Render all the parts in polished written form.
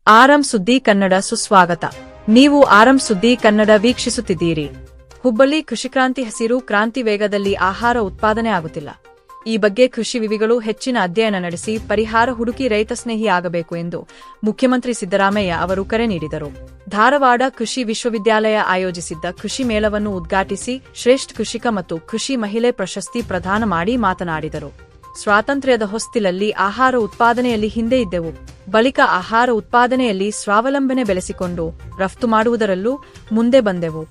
ಆರಂ ಸುದ್ದಿ ಕನ್ನಡ ಸುಸ್ವಾಗತ. ನೀವು ಆರಂ ಸುದ್ದಿ ಕನ್ನಡ ವೀಕ್ಷಿಸುತ್ತಿದ್ದೀರಿ. ಹುಬ್ಬಳ್ಳಿ ಕೃಷಿಕ್ರಾಂತಿ ಹಸಿರು ಕ್ರಾಂತಿ ವೇಗದಲ್ಲಿ ಆಹಾರ ಉತ್ಪಾದನೆ ಆಗುತ್ತಿಲ್ಲ. ಈ ಬಗ್ಗೆ ಕೃಷಿ ವಿವಿಗಳು ಹೆಚ್ಚಿನ ಅಧ್ಯಯನ ನಡೆಸಿ ಪರಿಹಾರ ಹುಡುಕಿ ರೈತ ಸ್ನೇಹಿ ಆಗಬೇಕು ಎಂದು ಮುಖ್ಯಮಂತ್ರಿ ಸಿದ್ದರಾಮಯ್ಯ ಅವರು ಕರೆ ನೀಡಿದರು. ಧಾರವಾಡ ಕೃಷಿ ವಿಶ್ವವಿದ್ಯಾಲಯ ಆಯೋಜಿಸಿದ್ದ ಕೃಷಿ ಮೇಳವನ್ನು ಉದ್ಘಾಟಿಸಿ ಶ್ರೇಷ್ಠ ಕೃಷಿಕ ಮತ್ತು ಕೃಷಿ ಮಹಿಳೆ ಪ್ರಶಸ್ತಿ ಪ್ರದಾನ ಮಾಡಿ ಮಾತನಾಡಿದರು. ಸ್ವಾತಂತ್ರ್ಯದ ಹೊಸ್ತಿಲಲ್ಲಿ ಆಹಾರ ಉತ್ಪಾದನೆಯಲ್ಲಿ ಹಿಂದೆ ಇದ್ದೆವು. ಬಳಿಕ ಆಹಾರ ಉತ್ಪಾದನೆಯಲ್ಲಿ ಸ್ವಾವಲಂಬನೆ ಬೆಳೆಸಿಕೊಂಡು ರಫ್ತು ಮಾಡುವುದರಲ್ಲೂ ಮುಂದೆ ಬಂದೆವು.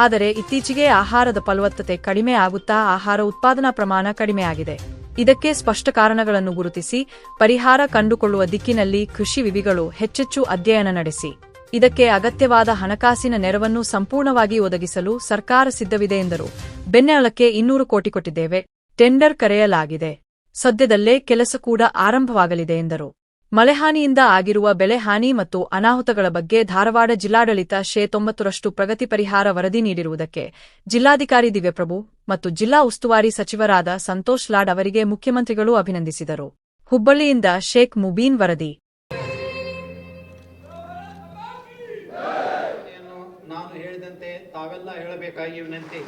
ಆದರೆ ಇತ್ತೀಚೆಗೆ ಆಹಾರದ ಫಲವತ್ತತೆ ಕಡಿಮೆ ಆಗುತ್ತಾ ಆಹಾರ ಉತ್ಪಾದನಾ ಪ್ರಮಾಣ ಕಡಿಮೆಯಾಗಿದೆ. ಇದಕ್ಕೆ ಸ್ಪಷ್ಟ ಕಾರಣಗಳನ್ನು ಗುರುತಿಸಿ ಪರಿಹಾರ ಕಂಡುಕೊಳ್ಳುವ ದಿಕ್ಕಿನಲ್ಲಿ ಕೃಷಿ ವಿವಿಗಳು ಹೆಚ್ಚೆಚ್ಚು ಅಧ್ಯಯನ ನಡೆಸಿ ಇದಕ್ಕೆ ಅಗತ್ಯವಾದ ಹಣಕಾಸಿನ ನೆರವನ್ನು ಸಂಪೂರ್ಣವಾಗಿ ಒದಗಿಸಲು ಸರ್ಕಾರ ಸಿದ್ಧವಿದೆ ಎಂದರು. ಬೆನ್ನೆಲಕ್ಕೆ 200 ಕೋಟಿ ಕೊಟ್ಟಿದ್ದೇವೆ. ಟೆಂಡರ್ ಕರೆಯಲಾಗಿದೆ. ಸದ್ಯದಲ್ಲೇ ಕೆಲಸ ಕೂಡ ಆರಂಭವಾಗಲಿದೆ ಎಂದರು. ಮಳೆಹಾನಿಯಿಂದ ಆಗಿರುವ ಬೆಳೆ ಹಾನಿ ಮತ್ತು ಅನಾಹುತಗಳ ಬಗ್ಗೆ ಧಾರವಾಡ ಜಿಲ್ಲಾಡಳಿತ 90% ಪ್ರಗತಿ ಪರಿಹಾರ ವರದಿ ನೀಡಿರುವುದಕ್ಕೆ ಜಿಲ್ಲಾಧಿಕಾರಿ ದಿವ್ಯಪ್ರಭು ಮತ್ತು ಜಿಲ್ಲಾ ಉಸ್ತುವಾರಿ ಸಚಿವರಾದ ಸಂತೋಷ್ ಲಾಡ್ ಅವರಿಗೆ ಮುಖ್ಯಮಂತ್ರಿಗಳು ಅಭಿನಂದಿಸಿದರು. ಹುಬ್ಬಳ್ಳಿಯಿಂದ ಶೇಖ್ ಮುಬೀನ್ ವರದಿ. ನಾನು ಹೇಳಿದಂತೆ ತಾವೆಲ್ಲ ಹೇಳಬೇಕಾಗಿ ವಿನಂತಿ.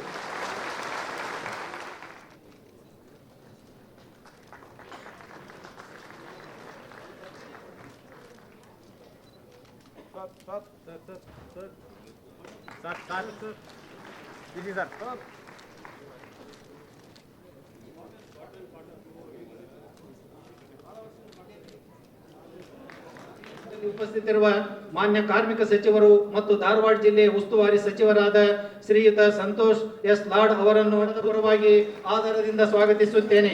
ಉಪಸ್ಥಿತರಿರುವ ಮಾನ್ಯ ಕಾರ್ಮಿಕ ಸಚಿವರು ಮತ್ತು ಧಾರವಾಡ ಜಿಲ್ಲೆ ಉಸ್ತುವಾರಿ ಸಚಿವರಾದ ಶ್ರೀಯುತ ಸಂತೋಷ್ ಎಸ್ ಲಾಡ್ ಅವರನ್ನು ಪೂರ್ವವಾಗಿ ಆಧಾರದಿಂದ ಸ್ವಾಗತಿಸುತ್ತೇನೆ.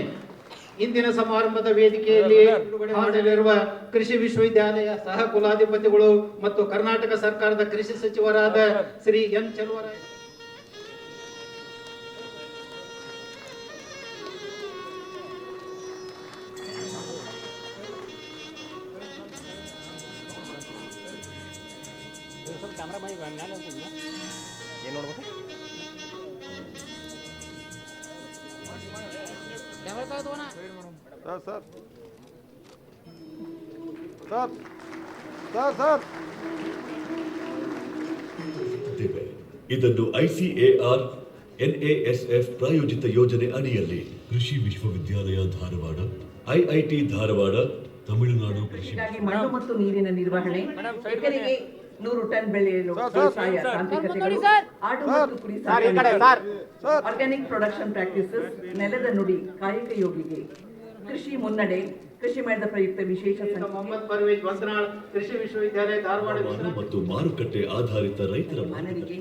ಇಂದಿನ ಸಮಾರಂಭದ ವೇದಿಕೆಯಲ್ಲಿ ಮಾಡಲಿರುವ ಕೃಷಿ ವಿಶ್ವವಿದ್ಯಾಲಯ ಸಹ ಕುಲಾಧಿಪತಿಗಳು ಮತ್ತು ಕರ್ನಾಟಕ ಸರ್ಕಾರದ ಕೃಷಿ ಸಚಿವರಾದ ಶ್ರೀ ಎನ್ ಚೆಲುವರಾಯ ಇದನ್ನು ICAR NASF ಪ್ರಾಯೋಜಿತ ಯೋಜನೆ ಅಡಿಯಲ್ಲಿ ಕೃಷಿ ವಿಶ್ವವಿದ್ಯಾಲಯ ಧಾರವಾಡ, IIT ಧಾರವಾಡ, ತಮಿಳುನಾಡು ಕೃಷಿ ಮಣ್ಣು ಮತ್ತು ನೀರಿನ ನಿರ್ವಹಣೆ, ಎಕರೆಗೆ 100 ಟನ್ ಬೆಳೆಯಲು ಬೇಸಾಯ ತಾಂತ್ರಿಕತೆಗಳು, ಆಡು ಮತ್ತು ಕುರಿ ಸಾಕಾಣಿಕೆ, ಆರ್ಗ್ಯಾನಿಕ್ ಪ್ರೊಡಕ್ಷನ್ ಪ್ರಾಕ್ಟೀಸಸ್, ನೆಲದ ನುಡಿ, ಕಾಯಕ ಯೋಗಿಗೆ, ಕೃಷಿ ಮುನ್ನಡೆ, ಕೃಷಿ ಮೇಳದ ಪ್ರಯುಕ್ತ ವಿಶೇಷ ಕೃಷಿ ವಿಶ್ವವಿದ್ಯಾಲಯ ಧಾರವಾಡ ಮತ್ತು ಮಾರುಕಟ್ಟೆ ಆಧಾರಿತ ರೈತರ ಮಾನವಿಗೆ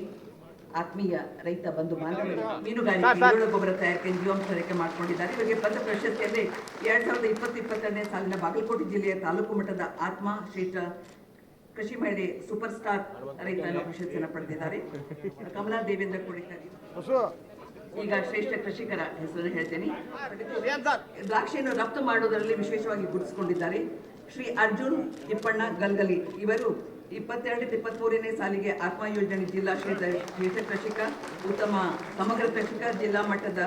ಆತ್ಮೀಯ ರೈತ ಬಂಧು ಬಾಂಧವರು ಮೀನುಗಾರಿಕೆ ಗೊಬ್ಬರ ತಯಾರಿಕೆ ಜೀವಾಂಶ ಮಾಡಿಕೊಂಡಿದ್ದಾರೆ. ಇವರಿಗೆ ಬಂದ ಪ್ರಶಸ್ತಿಯಲ್ಲಿ 2020-22ನೇ ಸಾಲಿನ ಬಾಗಲಕೋಟೆ ಜಿಲ್ಲೆಯ ತಾಲೂಕು ಮಟ್ಟದ ಆತ್ಮ ಶ್ರೇಷ್ಠ ಕೃಷಿ ಮಹಿಳೆ ಸೂಪರ್ ಸ್ಟಾರ್ ರೈತ ಪ್ರಶಸ್ತಿಯನ್ನು ಪಡೆದಿದ್ದಾರೆ. ಕಮಲಾ ದೇವೇಂದ್ರ ಕೋಡಿಕರಿ. ಈಗ ಶ್ರೇಷ್ಠ ಕೃಷಿಕರ ಹೆಸರು ಹೇಳ್ತೇನೆ. ದ್ರಾಕ್ಷಿಯನ್ನು ರಫ್ತು ಮಾಡುವುದರಲ್ಲಿ ವಿಶೇಷವಾಗಿ ಗುರುತಿಸಿಕೊಂಡಿದ್ದಾರೆ ಶ್ರೀ ಅರ್ಜುನ್ ತಿಪ್ಪಣ್ಣ ಗಲ್ಗಲಿ. ಇವರು 22-23ನೇ ಸಾಲಿಗೆ ಆತ್ಮ ಯೋಜನೆ ಜಿಲ್ಲಾ ಶ್ರೇಷ್ಠ ಕೃಷಿಕ, ಉತ್ತಮ ಸಮಗ್ರ ಕೃಷಿಕ, ಜಿಲ್ಲಾ ಮಟ್ಟದ